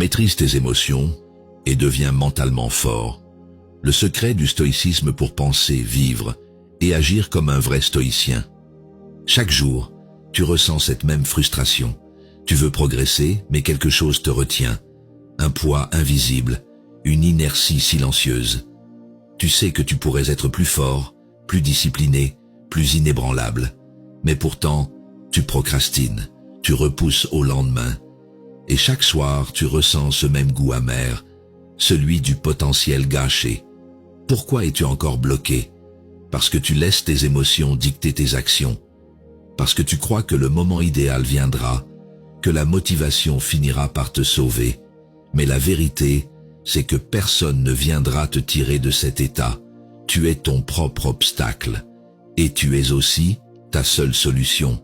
Maîtrise tes émotions et deviens mentalement fort. Le secret du stoïcisme pour penser, vivre et agir comme un vrai stoïcien. Chaque jour, tu ressens cette même frustration. Tu veux progresser, mais quelque chose te retient. Un poids invisible, une inertie silencieuse. Tu sais que tu pourrais être plus fort, plus discipliné, plus inébranlable. Mais pourtant, tu procrastines, tu repousses au lendemain. Et chaque soir, tu ressens ce même goût amer, celui du potentiel gâché. Pourquoi es-tu encore bloqué? Parce que tu laisses tes émotions dicter tes actions. Parce que tu crois que le moment idéal viendra, que la motivation finira par te sauver. Mais la vérité, c'est que personne ne viendra te tirer de cet état. Tu es ton propre obstacle. Et tu es aussi ta seule solution.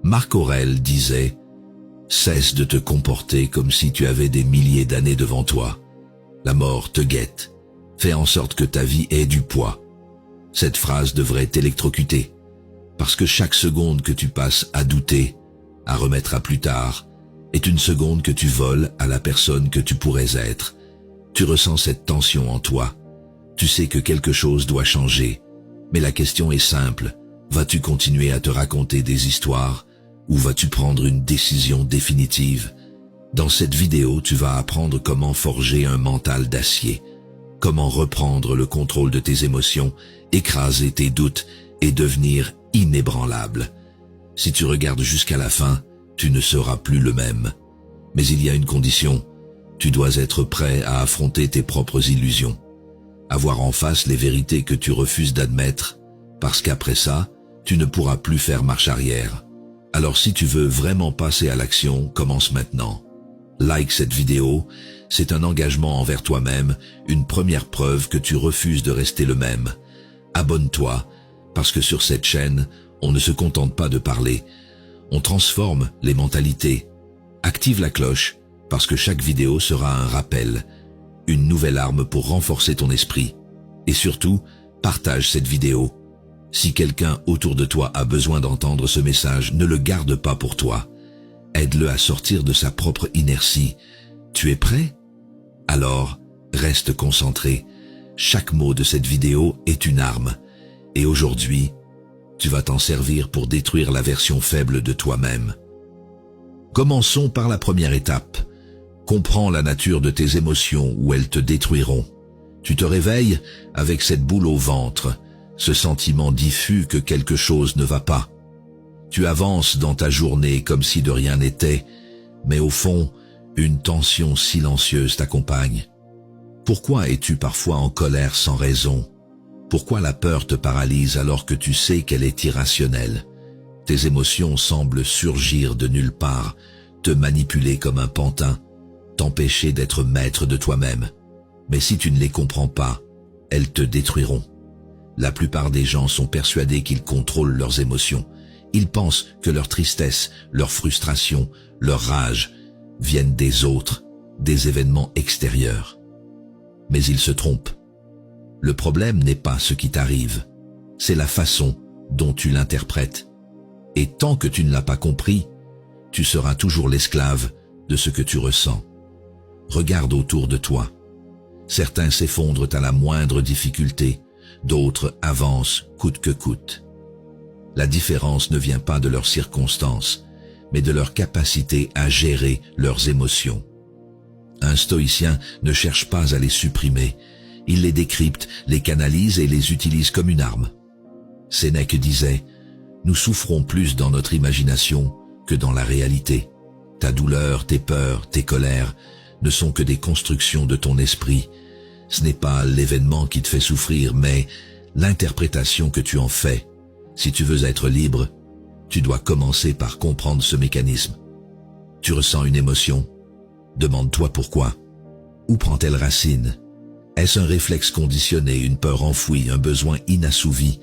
Marc Aurèle disait « Cesse de te comporter comme si tu avais des milliers d'années devant toi. La mort te guette. Fais en sorte que ta vie ait du poids. » Cette phrase devrait t'électrocuter. Parce que chaque seconde que tu passes à douter, à remettre à plus tard, est une seconde que tu voles à la personne que tu pourrais être. Tu ressens cette tension en toi. Tu sais que quelque chose doit changer. Mais la question est simple. Vas-tu continuer à te raconter des histoires ou vas-tu prendre une décision définitive? Dans cette vidéo, tu vas apprendre comment forger un mental d'acier, comment reprendre le contrôle de tes émotions, écraser tes doutes et devenir inébranlable. Si tu regardes jusqu'à la fin, tu ne seras plus le même. Mais il y a une condition. Tu dois être prêt à affronter tes propres illusions, à voir en face les vérités que tu refuses d'admettre, parce qu'après ça, tu ne pourras plus faire marche arrière. Alors si tu veux vraiment passer à l'action, commence maintenant. Like cette vidéo, c'est un engagement envers toi-même, une première preuve que tu refuses de rester le même. Abonne-toi, parce que sur cette chaîne, on ne se contente pas de parler, on transforme les mentalités. Active la cloche, parce que chaque vidéo sera un rappel, une nouvelle arme pour renforcer ton esprit. Et surtout, partage cette vidéo. Si quelqu'un autour de toi a besoin d'entendre ce message, ne le garde pas pour toi. Aide-le à sortir de sa propre inertie. Tu es prêt? Alors, reste concentré. Chaque mot de cette vidéo est une arme. Et aujourd'hui, tu vas t'en servir pour détruire la version faible de toi-même. Commençons par la première étape. Comprends la nature de tes émotions ou elles te détruiront. Tu te réveilles avec cette boule au ventre, ce sentiment diffus que quelque chose ne va pas. Tu avances dans ta journée comme si de rien n'était, mais au fond, une tension silencieuse t'accompagne. Pourquoi es-tu parfois en colère sans raison? Pourquoi la peur te paralyse alors que tu sais qu'elle est irrationnelle? Tes émotions semblent surgir de nulle part, te manipuler comme un pantin, t'empêcher d'être maître de toi-même. Mais si tu ne les comprends pas, elles te détruiront. La plupart des gens sont persuadés qu'ils contrôlent leurs émotions. Ils pensent que leur tristesse, leur frustration, leur rage viennent des autres, des événements extérieurs. Mais ils se trompent. Le problème n'est pas ce qui t'arrive, c'est la façon dont tu l'interprètes. Et tant que tu ne l'as pas compris, tu seras toujours l'esclave de ce que tu ressens. Regarde autour de toi. Certains s'effondrent à la moindre difficulté, d'autres avancent coûte que coûte. La différence ne vient pas de leurs circonstances, mais de leur capacité à gérer leurs émotions. Un stoïcien ne cherche pas à les supprimer, il les décrypte, les canalise et les utilise comme une arme. Sénèque disait « Nous souffrons plus dans notre imagination que dans la réalité. Ta douleur, tes peurs, tes colères ne sont que des constructions de ton esprit. Ce n'est pas l'événement qui te fait souffrir, mais l'interprétation que tu en fais. Si tu veux être libre, tu dois commencer par comprendre ce mécanisme. Tu ressens une émotion? Demande-toi pourquoi. Où prend-elle racine? Est-ce un réflexe conditionné, une peur enfouie, un besoin inassouvi?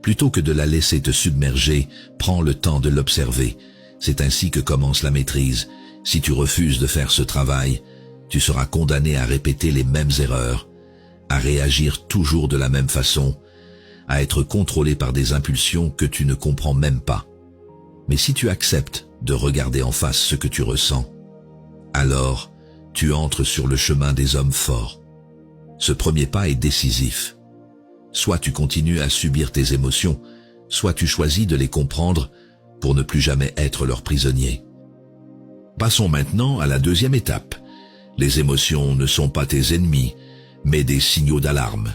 Plutôt que de la laisser te submerger, prends le temps de l'observer. C'est ainsi que commence la maîtrise. Si tu refuses de faire ce travail, tu seras condamné à répéter les mêmes erreurs, à réagir toujours de la même façon, à être contrôlé par des impulsions que tu ne comprends même pas. Mais si tu acceptes de regarder en face ce que tu ressens, alors tu entres sur le chemin des hommes forts. Ce premier pas est décisif. Soit tu continues à subir tes émotions, soit tu choisis de les comprendre pour ne plus jamais être leur prisonnier. Passons maintenant à la deuxième étape. Les émotions ne sont pas tes ennemis, mais des signaux d'alarme.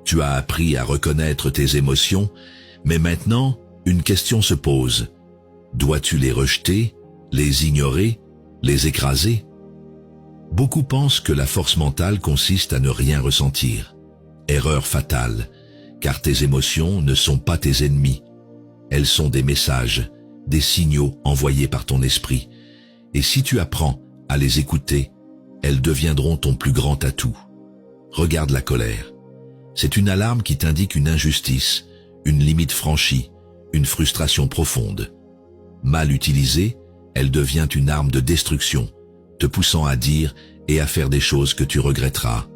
Tu as appris à reconnaître tes émotions, mais maintenant, une question se pose. Dois-tu les rejeter, les ignorer, les écraser? Beaucoup pensent que la force mentale consiste à ne rien ressentir. Erreur fatale, car tes émotions ne sont pas tes ennemis. Elles sont des messages, des signaux envoyés par ton esprit. Et si tu apprends à les écouter, elles deviendront ton plus grand atout. Regarde la colère. C'est une alarme qui t'indique une injustice, une limite franchie, une frustration profonde. Mal utilisée, elle devient une arme de destruction, te poussant à dire et à faire des choses que tu regretteras.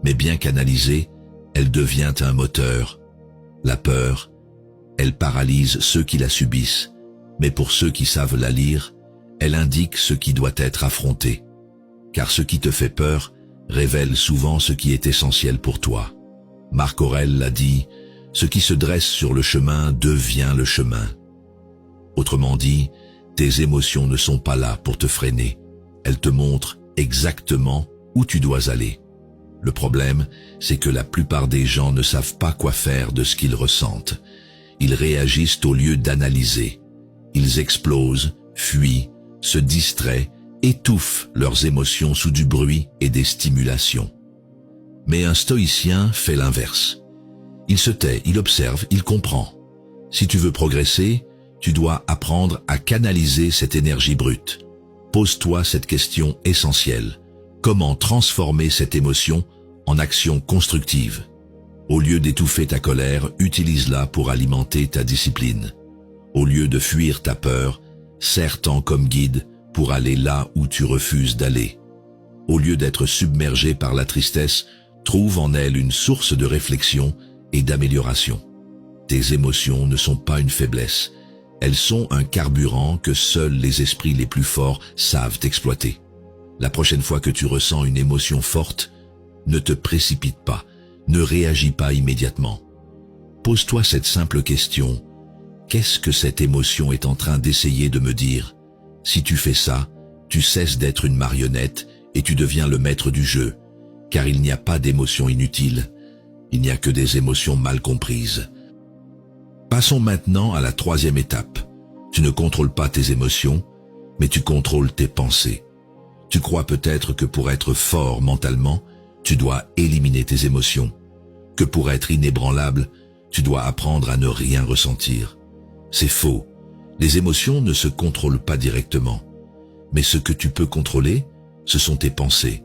Mais bien canalisée, elle devient un moteur. La peur, elle paralyse ceux qui la subissent, mais pour ceux qui savent la lire, elle indique ce qui doit être affronté. Car ce qui te fait peur révèle souvent ce qui est essentiel pour toi. Marc Aurèle l'a dit, ce qui se dresse sur le chemin devient le chemin. Autrement dit, tes émotions ne sont pas là pour te freiner. Elles te montrent exactement où tu dois aller. Le problème, c'est que la plupart des gens ne savent pas quoi faire de ce qu'ils ressentent. Ils réagissent au lieu d'analyser. Ils explosent, fuient, se distraient, étouffent leurs émotions sous du bruit et des stimulations. Mais un stoïcien fait l'inverse. Il se tait, il observe, il comprend. Si tu veux progresser, tu dois apprendre à canaliser cette énergie brute. Pose-toi cette question essentielle. Comment transformer cette émotion en action constructive? Au lieu d'étouffer ta colère, utilise-la pour alimenter ta discipline. Au lieu de fuir ta peur, sers-t'en comme guide pour aller là où tu refuses d'aller. Au lieu d'être submergé par la tristesse, trouve en elle une source de réflexion et d'amélioration. Tes émotions ne sont pas une faiblesse. Elles sont un carburant que seuls les esprits les plus forts savent exploiter. La prochaine fois que tu ressens une émotion forte, ne te précipite pas, ne réagis pas immédiatement. Pose-toi cette simple question. Qu'est-ce que cette émotion est en train d'essayer de me dire? Si tu fais ça, tu cesses d'être une marionnette et tu deviens le maître du jeu, car il n'y a pas d'émotions inutiles, il n'y a que des émotions mal comprises. Passons maintenant à la troisième étape. Tu ne contrôles pas tes émotions, mais tu contrôles tes pensées. Tu crois peut-être que pour être fort mentalement, tu dois éliminer tes émotions, que pour être inébranlable, tu dois apprendre à ne rien ressentir. C'est faux. Les émotions ne se contrôlent pas directement. Mais ce que tu peux contrôler, ce sont tes pensées.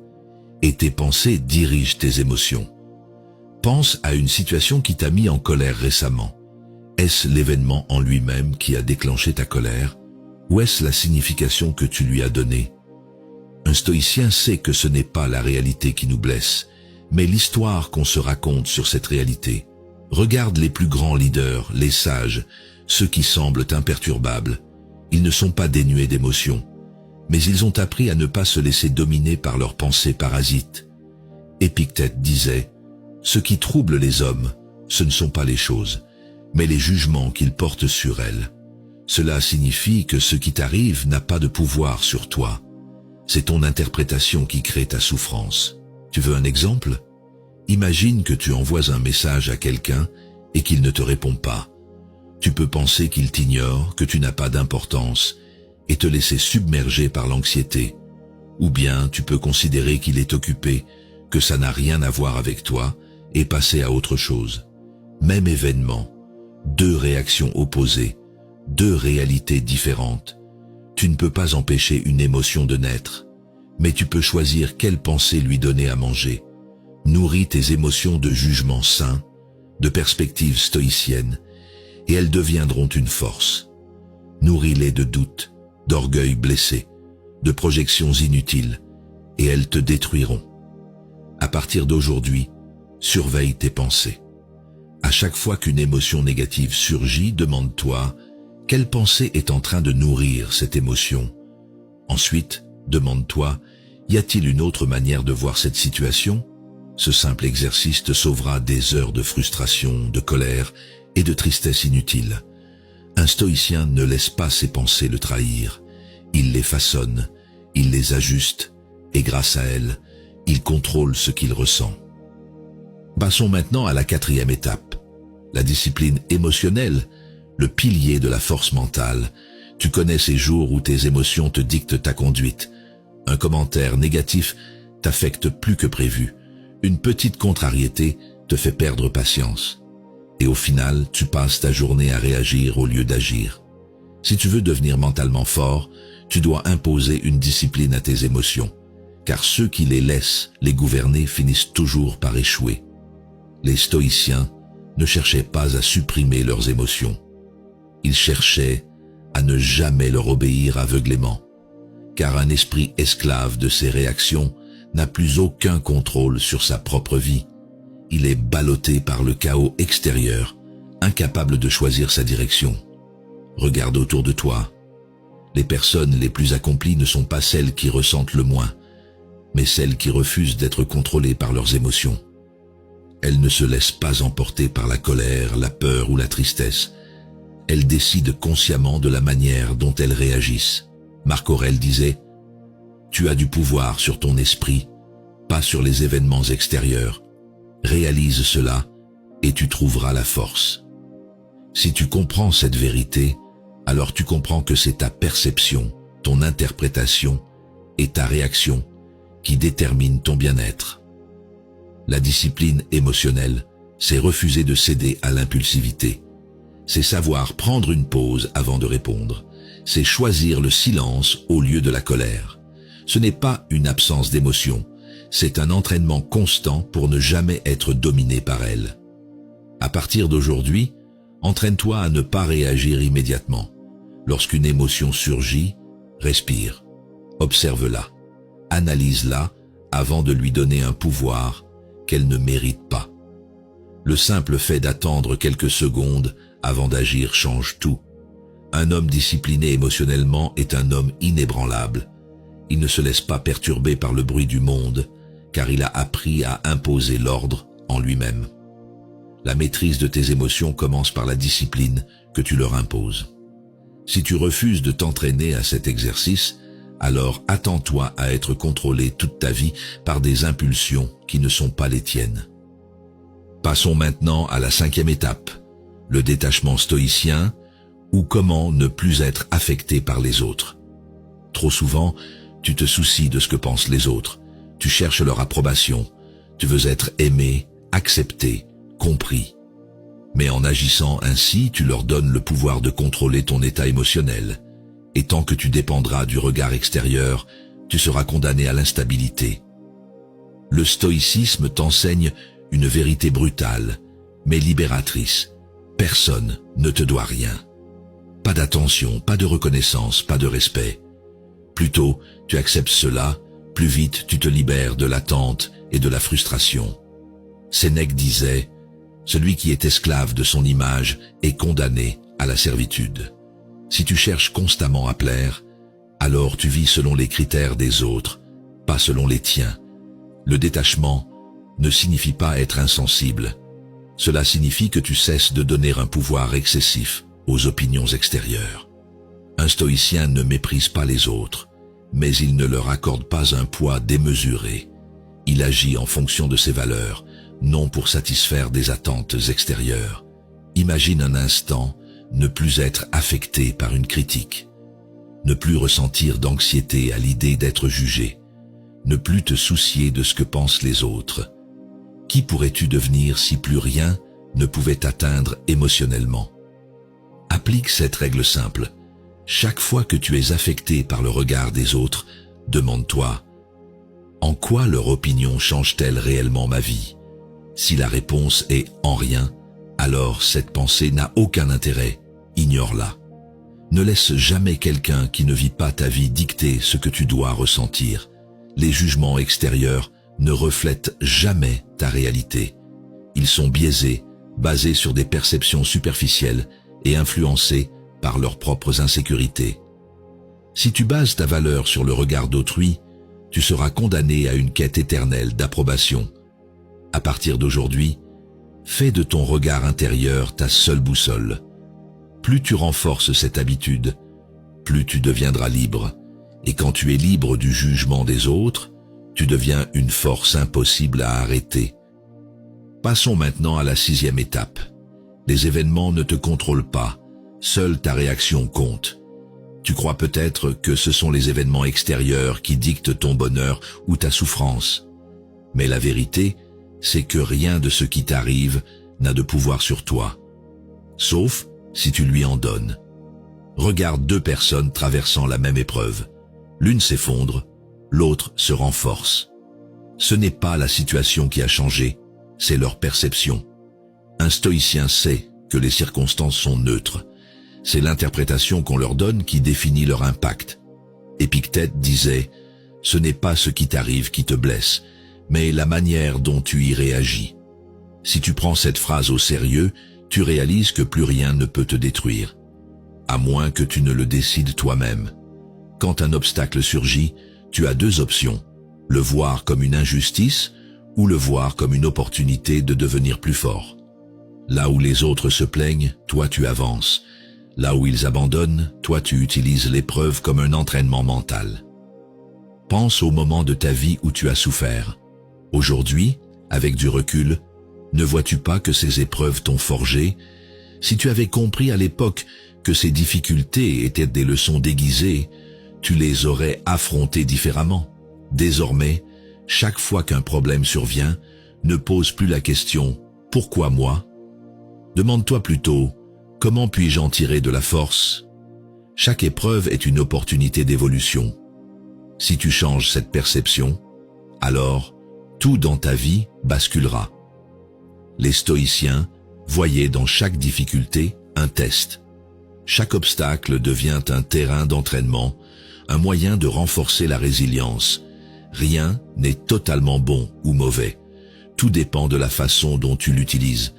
Et tes pensées dirigent tes émotions. Pense à une situation qui t'a mis en colère récemment. Est-ce l'événement en lui-même qui a déclenché ta colère, ou est-ce la signification que tu lui as donnée? Un stoïcien sait que ce n'est pas la réalité qui nous blesse, mais l'histoire qu'on se raconte sur cette réalité. Regarde les plus grands leaders, les sages, ceux qui semblent imperturbables. Ils ne sont pas dénués d'émotions, mais ils ont appris à ne pas se laisser dominer par leurs pensées parasites. Épictète disait, « Ce qui trouble les hommes, ce ne sont pas les choses, mais les jugements qu'ils portent sur elles. Cela signifie que ce qui t'arrive n'a pas de pouvoir sur toi. C'est ton interprétation qui crée ta souffrance. Tu veux un exemple? Imagine que tu envoies un message à quelqu'un et qu'il ne te répond pas. Tu peux penser qu'il t'ignore, que tu n'as pas d'importance, et te laisser submerger par l'anxiété. Ou bien tu peux considérer qu'il est occupé, que ça n'a rien à voir avec toi, et passer à autre chose. Même événement, deux réactions opposées, deux réalités différentes. Tu ne peux pas empêcher une émotion de naître, mais tu peux choisir quelle pensée lui donner à manger. Nourris tes émotions de jugements sains, de perspectives stoïciennes, et elles deviendront une force. Nourris-les de doutes, d'orgueil blessé, de projections inutiles, et elles te détruiront. À partir d'aujourd'hui, surveille tes pensées. À chaque fois qu'une émotion négative surgit, demande-toi quelle pensée est en train de nourrir cette émotion. Ensuite, demande-toi Y a-t-il une autre manière de voir cette situation? Ce simple exercice te sauvera des heures de frustration, de colère et de tristesse inutile. Un stoïcien ne laisse pas ses pensées le trahir. Il les façonne, il les ajuste, et grâce à elles, il contrôle ce qu'il ressent. Passons maintenant à la 4e étape. La discipline émotionnelle, le pilier de la force mentale. Tu connais ces jours où tes émotions te dictent ta conduite. Un commentaire négatif t'affecte plus que prévu. Une petite contrariété te fait perdre patience. Et au final, tu passes ta journée à réagir au lieu d'agir. Si tu veux devenir mentalement fort, tu dois imposer une discipline à tes émotions, car ceux qui les laissent les gouverner finissent toujours par échouer. Les stoïciens ne cherchaient pas à supprimer leurs émotions. Ils cherchaient à ne jamais leur obéir aveuglément, car un esprit esclave de ses réactions n'a plus aucun contrôle sur sa propre vie. Il est ballotté par le chaos extérieur, incapable de choisir sa direction. Regarde autour de toi. Les personnes les plus accomplies ne sont pas celles qui ressentent le moins, mais celles qui refusent d'être contrôlées par leurs émotions. Elles ne se laissent pas emporter par la colère, la peur ou la tristesse. Elles décident consciemment de la manière dont elles réagissent. Marc Aurèle disait « Tu as du pouvoir sur ton esprit, pas sur les événements extérieurs. Réalise cela et tu trouveras la force. » Si tu comprends cette vérité, alors tu comprends que c'est ta perception, ton interprétation et ta réaction qui déterminent ton bien-être. La discipline émotionnelle, c'est refuser de céder à l'impulsivité. C'est savoir prendre une pause avant de répondre. C'est choisir le silence au lieu de la colère. Ce n'est pas une absence d'émotion, c'est un entraînement constant pour ne jamais être dominé par elle. À partir d'aujourd'hui, entraîne-toi à ne pas réagir immédiatement. Lorsqu'une émotion surgit, respire, observe-la, analyse-la avant de lui donner un pouvoir qu'elle ne mérite pas. Le simple fait d'attendre quelques secondes avant d'agir change tout. Un homme discipliné émotionnellement est un homme inébranlable. Il ne se laisse pas perturber par le bruit du monde, car il a appris à imposer l'ordre en lui-même. La maîtrise de tes émotions commence par la discipline que tu leur imposes. Si tu refuses de t'entraîner à cet exercice, alors attends-toi à être contrôlé toute ta vie par des impulsions qui ne sont pas les tiennes. Passons maintenant à la 5e étape, le détachement stoïcien, ou comment ne plus être affecté par les autres. Trop souvent, tu te soucies de ce que pensent les autres, tu cherches leur approbation, tu veux être aimé, accepté, compris. Mais en agissant ainsi, tu leur donnes le pouvoir de contrôler ton état émotionnel. Et tant que tu dépendras du regard extérieur, tu seras condamné à l'instabilité. Le stoïcisme t'enseigne une vérité brutale, mais libératrice. Personne ne te doit rien. Pas d'attention, pas de reconnaissance, pas de respect. Plus tôt tu acceptes cela, plus vite tu te libères de l'attente et de la frustration. Sénèque disait « Celui qui est esclave de son image est condamné à la servitude ». Si tu cherches constamment à plaire, alors tu vis selon les critères des autres, pas selon les tiens. Le détachement ne signifie pas être insensible. Cela signifie que tu cesses de donner un pouvoir excessif aux opinions extérieures. Un stoïcien ne méprise pas les autres, mais il ne leur accorde pas un poids démesuré. Il agit en fonction de ses valeurs, non pour satisfaire des attentes extérieures. Imagine un instant ne plus être affecté par une critique, ne plus ressentir d'anxiété à l'idée d'être jugé, ne plus te soucier de ce que pensent les autres. Qui pourrais-tu devenir si plus rien ne pouvait t'atteindre émotionnellement? Applique cette règle simple. Chaque fois que tu es affecté par le regard des autres, demande-toi « En quoi leur opinion change-t-elle réellement ma vie ?» Si la réponse est « en rien », alors cette pensée n'a aucun intérêt, ignore-la. Ne laisse jamais quelqu'un qui ne vit pas ta vie dicter ce que tu dois ressentir. Les jugements extérieurs ne reflètent jamais ta réalité. Ils sont biaisés, basés sur des perceptions superficielles et influencés par leurs propres insécurités. Si tu bases ta valeur sur le regard d'autrui, tu seras condamné à une quête éternelle d'approbation. À partir d'aujourd'hui, fais de ton regard intérieur ta seule boussole. Plus tu renforces cette habitude, plus tu deviendras libre. Et quand tu es libre du jugement des autres, tu deviens une force impossible à arrêter. Passons maintenant à la 6e étape. Les événements ne te contrôlent pas, seule ta réaction compte. Tu crois peut-être que ce sont les événements extérieurs qui dictent ton bonheur ou ta souffrance. Mais la vérité, c'est que rien de ce qui t'arrive n'a de pouvoir sur toi. Sauf si tu lui en donnes. Regarde 2 personnes traversant la même épreuve. L'une s'effondre, l'autre se renforce. Ce n'est pas la situation qui a changé, c'est leur perception. Un stoïcien sait que les circonstances sont neutres. C'est l'interprétation qu'on leur donne qui définit leur impact. Épictète disait « Ce n'est pas ce qui t'arrive qui te blesse, mais la manière dont tu y réagis. » Si tu prends cette phrase au sérieux, tu réalises que plus rien ne peut te détruire, à moins que tu ne le décides toi-même. Quand un obstacle surgit, tu as 2 options, le voir comme une injustice ou le voir comme une opportunité de devenir plus fort. Là où les autres se plaignent, toi tu avances. Là où ils abandonnent, toi tu utilises l'épreuve comme un entraînement mental. Pense au moment de ta vie où tu as souffert. Aujourd'hui, avec du recul, ne vois-tu pas que ces épreuves t'ont forgé? Si tu avais compris à l'époque que ces difficultés étaient des leçons déguisées, tu les aurais affrontées différemment. Désormais, chaque fois qu'un problème survient, ne pose plus la question « Pourquoi moi ?» Demande-toi plutôt « Comment puis-je en tirer de la force ?» Chaque épreuve est une opportunité d'évolution. Si tu changes cette perception, alors tout dans ta vie basculera. Les stoïciens voyaient dans chaque difficulté un test. Chaque obstacle devient un terrain d'entraînement, un moyen de renforcer la résilience. Rien n'est totalement bon ou mauvais. Tout dépend de la façon dont tu l'utilises.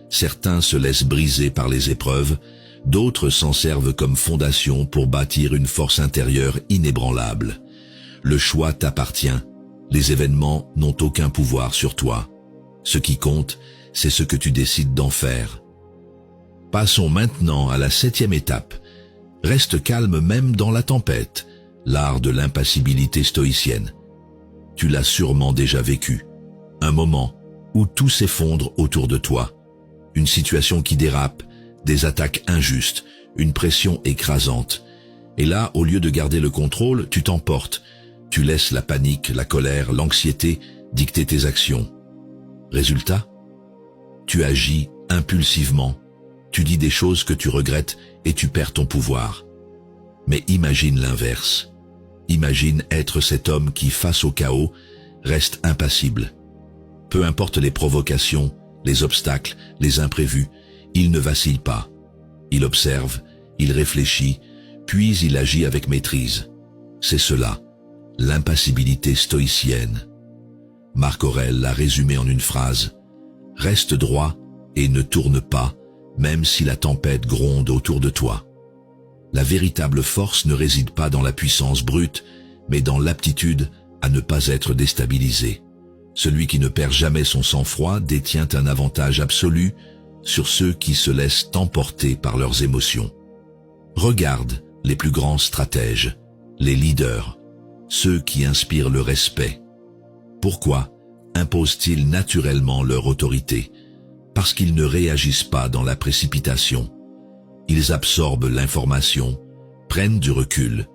Certains se laissent briser par les épreuves, d'autres s'en servent comme fondation pour bâtir une force intérieure inébranlable. Le choix t'appartient. Les événements n'ont aucun pouvoir sur toi. Ce qui compte, c'est ce que tu décides d'en faire. Passons maintenant à la 7e étape. Reste calme même dans la tempête, l'art de l'impassibilité stoïcienne. Tu l'as sûrement déjà vécu. Un moment où tout s'effondre autour de toi. Une situation qui dérape, des attaques injustes, une pression écrasante. Et là, au lieu de garder le contrôle, tu t'emportes. Tu laisses la panique, la colère, l'anxiété dicter tes actions. Résultat ? Tu agis impulsivement. Tu dis des choses que tu regrettes et tu perds ton pouvoir. Mais imagine l'inverse. Imagine être cet homme qui, face au chaos, reste impassible. Peu importe les provocations, les obstacles, les imprévus, il ne vacille pas. Il observe, il réfléchit, puis il agit avec maîtrise. C'est cela, l'impassibilité stoïcienne. Marc Aurèle l'a résumé en une phrase. « Reste droit et ne tourne pas, même si la tempête gronde autour de toi. » La véritable force ne réside pas dans la puissance brute, mais dans l'aptitude à ne pas être déstabilisé. Celui qui ne perd jamais son sang-froid détient un avantage absolu sur ceux qui se laissent emporter par leurs émotions. Regarde les plus grands stratèges, les leaders, ceux qui inspirent le respect. Pourquoi imposent-ils naturellement leur autorité? Parce qu'ils ne réagissent pas dans la précipitation. Ils absorbent l'information, prennent du recul,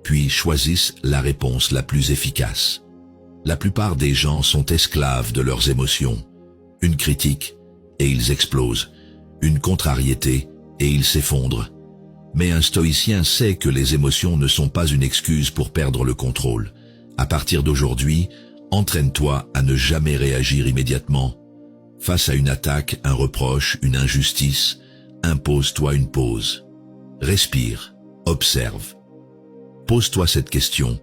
puis choisissent la réponse la plus efficace. La plupart des gens sont esclaves de leurs émotions. Une critique, et ils explosent. Une contrariété, et ils s'effondrent. Mais un stoïcien sait que les émotions ne sont pas une excuse pour perdre le contrôle. À partir d'aujourd'hui, entraîne-toi à ne jamais réagir immédiatement. Face à une attaque, un reproche, une injustice, impose-toi une pause. Respire, observe. Pose-toi cette question.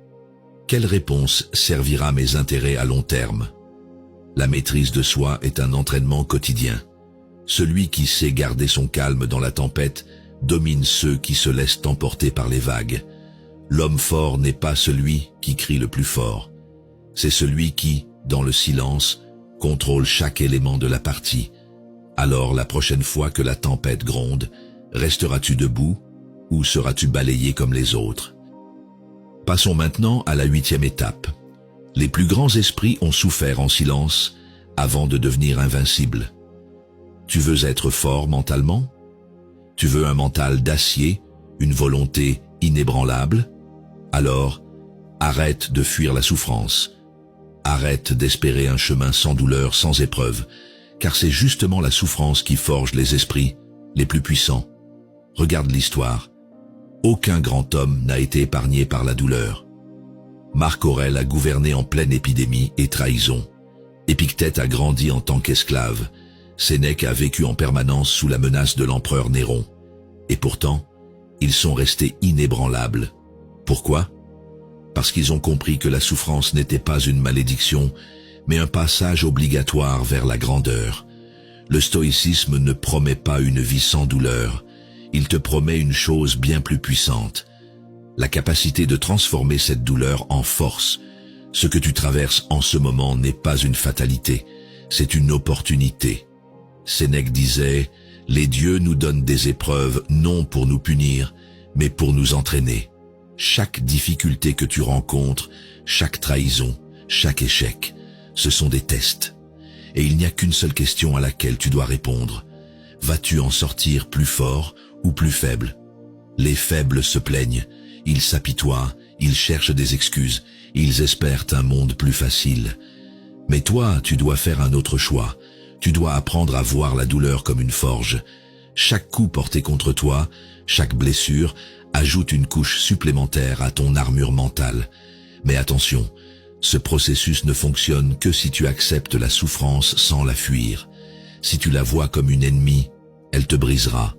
Quelle réponse servira mes intérêts à long terme? La maîtrise de soi est un entraînement quotidien. Celui qui sait garder son calme dans la tempête domine ceux qui se laissent emporter par les vagues. L'homme fort n'est pas celui qui crie le plus fort, C'est celui qui, dans le silence, contrôle chaque élément de la partie. Alors la prochaine fois que la tempête gronde, resteras-tu debout ou seras-tu balayé comme les autres? Passons maintenant à la 8e étape. Les plus grands esprits ont souffert en silence avant de devenir invincibles. Tu veux être fort mentalement? Tu veux un mental d'acier, une volonté inébranlable? Alors, arrête de fuir la souffrance. Arrête d'espérer un chemin sans douleur, sans épreuve, car c'est justement la souffrance qui forge les esprits les plus puissants. Regarde l'histoire. Aucun grand homme n'a été épargné par la douleur. Marc Aurèle a gouverné en pleine épidémie et trahison. Épictète a grandi en tant qu'esclave. Sénèque a vécu en permanence sous la menace de l'empereur Néron. Et pourtant, ils sont restés inébranlables. Pourquoi? Parce qu'ils ont compris que la souffrance n'était pas une malédiction, mais un passage obligatoire vers la grandeur. Le stoïcisme ne promet pas une vie sans douleur. Il te promet une chose bien plus puissante. La capacité de transformer cette douleur en force. Ce que tu traverses en ce moment n'est pas une fatalité, c'est une opportunité. Sénèque disait, « Les dieux nous donnent des épreuves non pour nous punir, mais pour nous entraîner. » Chaque difficulté que tu rencontres, chaque trahison, chaque échec, ce sont des tests. Et il n'y a qu'une seule question à laquelle tu dois répondre. Vas-tu en sortir plus fort ou plus faible? Les faibles se plaignent, ils s'apitoient, ils cherchent des excuses, ils espèrent un monde plus facile. Mais toi, tu dois faire un autre choix. Tu dois apprendre à voir la douleur comme une forge. Chaque coup porté contre toi, chaque blessure, ajoute une couche supplémentaire à ton armure mentale. Mais attention, ce processus ne fonctionne que si tu acceptes la souffrance sans la fuir. Si tu la vois comme une ennemie, elle te brisera.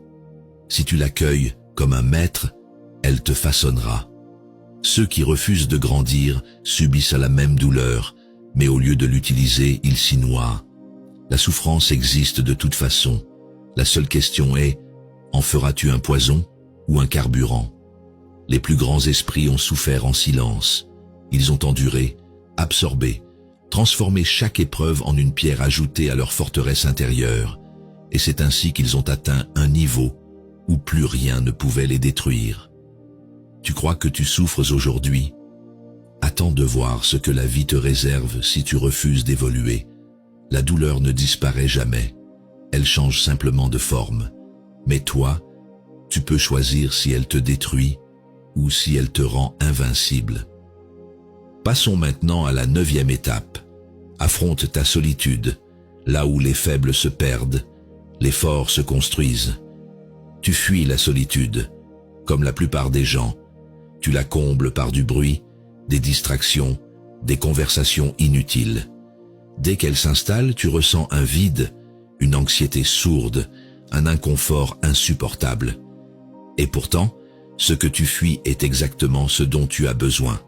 Si tu l'accueilles comme un maître, elle te façonnera. Ceux qui refusent de grandir subissent la même douleur, mais au lieu de l'utiliser, ils s'y noient. La souffrance existe de toute façon. La seule question est, en feras-tu un poison ou un carburant? Les plus grands esprits ont souffert en silence. Ils ont enduré, absorbé, transformé chaque épreuve en une pierre ajoutée à leur forteresse intérieure. Et c'est ainsi qu'ils ont atteint un niveau où plus rien ne pouvait les détruire. Tu crois que tu souffres aujourd'hui? Attends de voir ce que la vie te réserve si tu refuses d'évoluer. La douleur ne disparaît jamais. Elle change simplement de forme. Mais toi, tu peux choisir si elle te détruit ou si elle te rend invincible. Passons maintenant à la 9e étape. Affronte ta solitude. Là où les faibles se perdent, les forts se construisent. Tu fuis la solitude, comme la plupart des gens. Tu la combles par du bruit, des distractions, des conversations inutiles. Dès qu'elle s'installe, tu ressens un vide, une anxiété sourde, un inconfort insupportable. Et pourtant, ce que tu fuis est exactement ce dont tu as besoin.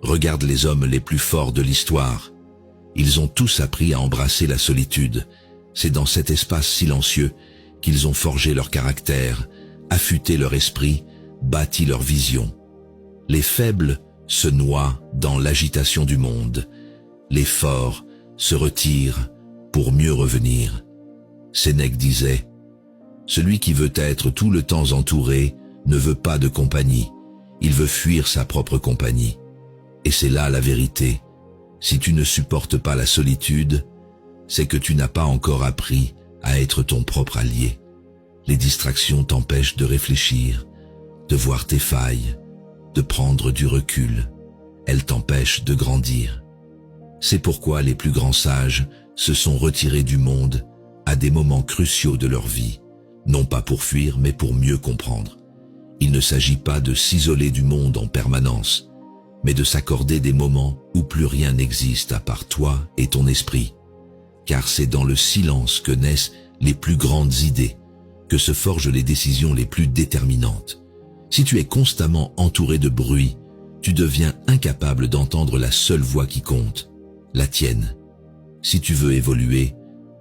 Regarde les hommes les plus forts de l'histoire. Ils ont tous appris à embrasser la solitude. C'est dans cet espace silencieux qu'ils ont forgé leur caractère, affûté leur esprit, bâti leur vision. Les faibles se noient dans l'agitation du monde. Les forts se retirent pour mieux revenir. Sénèque disait, « Celui qui veut être tout le temps entouré ne veut pas de compagnie, il veut fuir sa propre compagnie. » Et c'est là la vérité. Si tu ne supportes pas la solitude, c'est que tu n'as pas encore appris à être ton propre allié. Les distractions t'empêchent de réfléchir, de voir tes failles, de prendre du recul. Elles t'empêchent de grandir. C'est pourquoi les plus grands sages se sont retirés du monde à des moments cruciaux de leur vie, non pas pour fuir mais pour mieux comprendre. Il ne s'agit pas de s'isoler du monde en permanence, mais de s'accorder des moments où plus rien n'existe à part toi et ton esprit. Car c'est dans le silence que naissent les plus grandes idées, que se forgent les décisions les plus déterminantes. Si tu es constamment entouré de bruit, tu deviens incapable d'entendre la seule voix qui compte, la tienne. Si tu veux évoluer,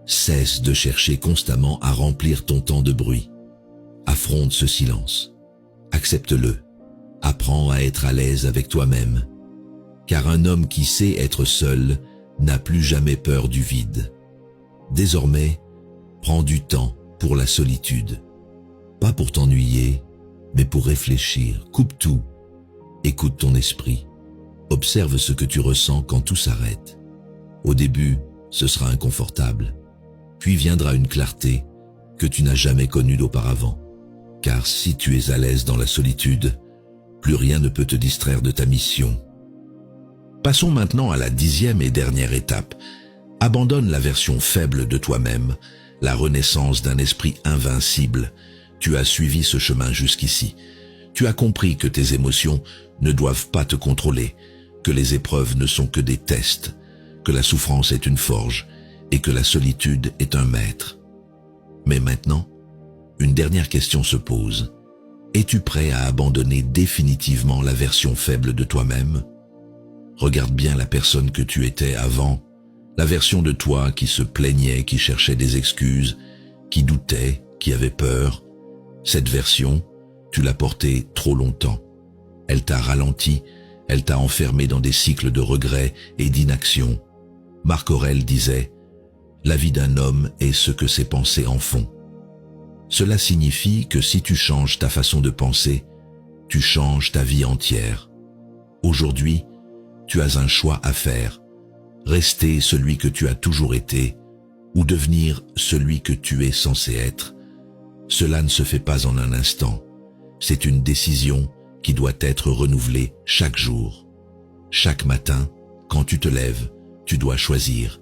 cesse de chercher constamment à remplir ton temps de bruit. Affronte ce silence. Accepte-le. Apprends à être à l'aise avec toi-même. car un homme qui sait être seul n'a plus jamais peur du vide. Désormais, prends du temps pour la solitude. Pas pour t'ennuyer, mais pour réfléchir. Coupe tout. Écoute ton esprit. Observe ce que tu ressens quand tout s'arrête. Au début, ce sera inconfortable. Puis viendra une clarté que tu n'as jamais connue d'auparavant. Car si tu es à l'aise dans la solitude, plus rien ne peut te distraire de ta mission. Passons maintenant à la 10e et dernière étape. Abandonne la version faible de toi-même, la renaissance d'un esprit invincible. Tu as suivi ce chemin jusqu'ici. Tu as compris que tes émotions ne doivent pas te contrôler, que les épreuves ne sont que des tests, que la souffrance est une forge et que la solitude est un maître. Mais maintenant, une dernière question se pose. Es-tu prêt à abandonner définitivement la version faible de toi-même? Regarde bien la personne que tu étais avant, la version de toi qui se plaignait, qui cherchait des excuses, qui doutait, qui avait peur. Cette version, tu l'as portée trop longtemps. Elle t'a ralenti, elle t'a enfermé dans des cycles de regrets et d'inaction. Marc Aurèle disait « La vie d'un homme est ce que ses pensées en font ». Cela signifie que si tu changes ta façon de penser, tu changes ta vie entière. Aujourd'hui, tu as un choix à faire. Rester celui que tu as toujours été ou devenir celui que tu es censé être. Cela ne se fait pas en un instant. C'est une décision qui doit être renouvelée chaque jour. Chaque matin, quand tu te lèves, tu dois choisir.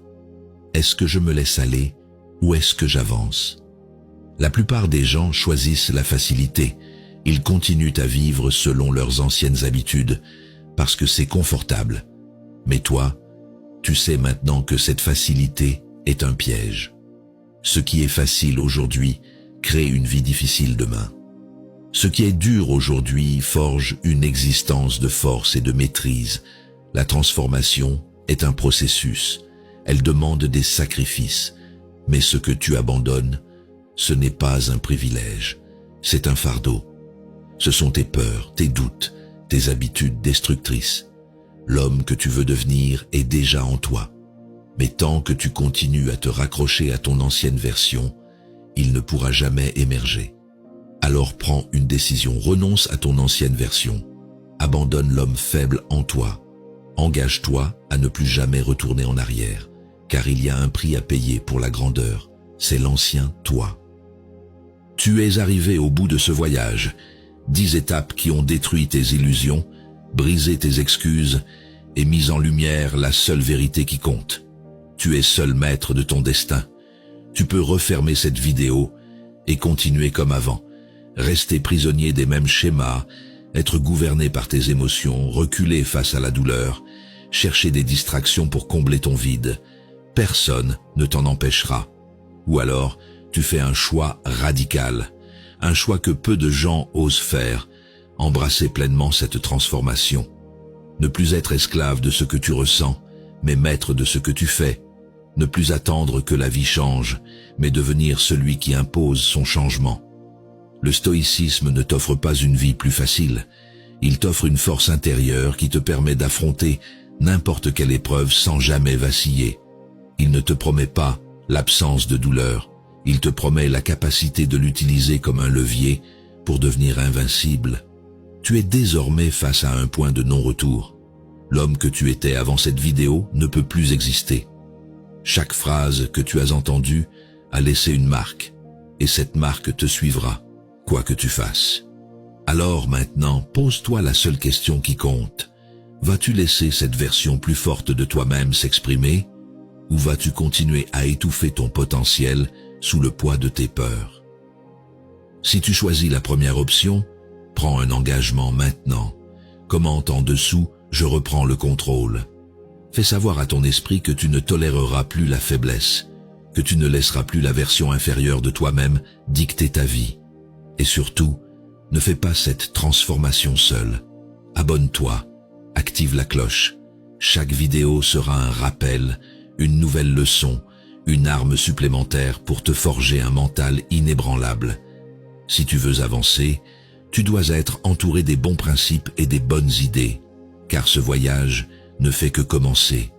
Est-ce que je me laisse aller ou est-ce que j'avance? La plupart des gens choisissent la facilité. Ils continuent à vivre selon leurs anciennes habitudes parce que c'est confortable. Mais toi, tu sais maintenant que cette facilité est un piège. Ce qui est facile aujourd'hui crée une vie difficile demain. Ce qui est dur aujourd'hui forge une existence de force et de maîtrise. La transformation est un processus. Elle demande des sacrifices. Mais ce que tu abandonnes, ce n'est pas un privilège. C'est un fardeau. Ce sont tes peurs, tes doutes, tes habitudes destructrices. L'homme que tu veux devenir est déjà en toi. Mais tant que tu continues à te raccrocher à ton ancienne version, il ne pourra jamais émerger. Alors prends une décision, renonce à ton ancienne version. Abandonne l'homme faible en toi. Engage-toi à ne plus jamais retourner en arrière, car il y a un prix à payer pour la grandeur. C'est l'ancien toi. Tu es arrivé au bout de ce voyage. 10 étapes qui ont détruit tes illusions, brisé tes excuses et mis en lumière la seule vérité qui compte. Tu es seul maître de ton destin. Tu peux refermer cette vidéo et continuer comme avant. Rester prisonnier des mêmes schémas, être gouverné par tes émotions, reculer face à la douleur, chercher des distractions pour combler ton vide. Personne ne t'en empêchera. Ou alors, tu fais un choix radical, un choix que peu de gens osent faire, embrasser pleinement cette transformation. Ne plus être esclave de ce que tu ressens, mais maître de ce que tu fais. Ne plus attendre que la vie change, mais devenir celui qui impose son changement. Le stoïcisme ne t'offre pas une vie plus facile. Il t'offre une force intérieure qui te permet d'affronter n'importe quelle épreuve sans jamais vaciller. Il ne te promet pas l'absence de douleur. Il te promet la capacité de l'utiliser comme un levier pour devenir invincible. Tu es désormais face à un point de non-retour. L'homme que tu étais avant cette vidéo ne peut plus exister. Chaque phrase que tu as entendue a laissé une marque, et cette marque te suivra, quoi que tu fasses. Alors maintenant, pose-toi la seule question qui compte. Vas-tu laisser cette version plus forte de toi-même s'exprimer, ou vas-tu continuer à étouffer ton potentiel sous le poids de tes peurs? Si tu choisis la première option, prends un engagement maintenant. Commente en dessous, je reprends le contrôle. Fais savoir à ton esprit que tu ne toléreras plus la faiblesse, que tu ne laisseras plus la version inférieure de toi-même dicter ta vie. Et surtout, ne fais pas cette transformation seule. Abonne-toi, active la cloche. Chaque vidéo sera un rappel, une nouvelle leçon, une arme supplémentaire pour te forger un mental inébranlable. Si tu veux avancer, tu dois être entouré des bons principes et des bonnes idées, car ce voyage ne fait que commencer.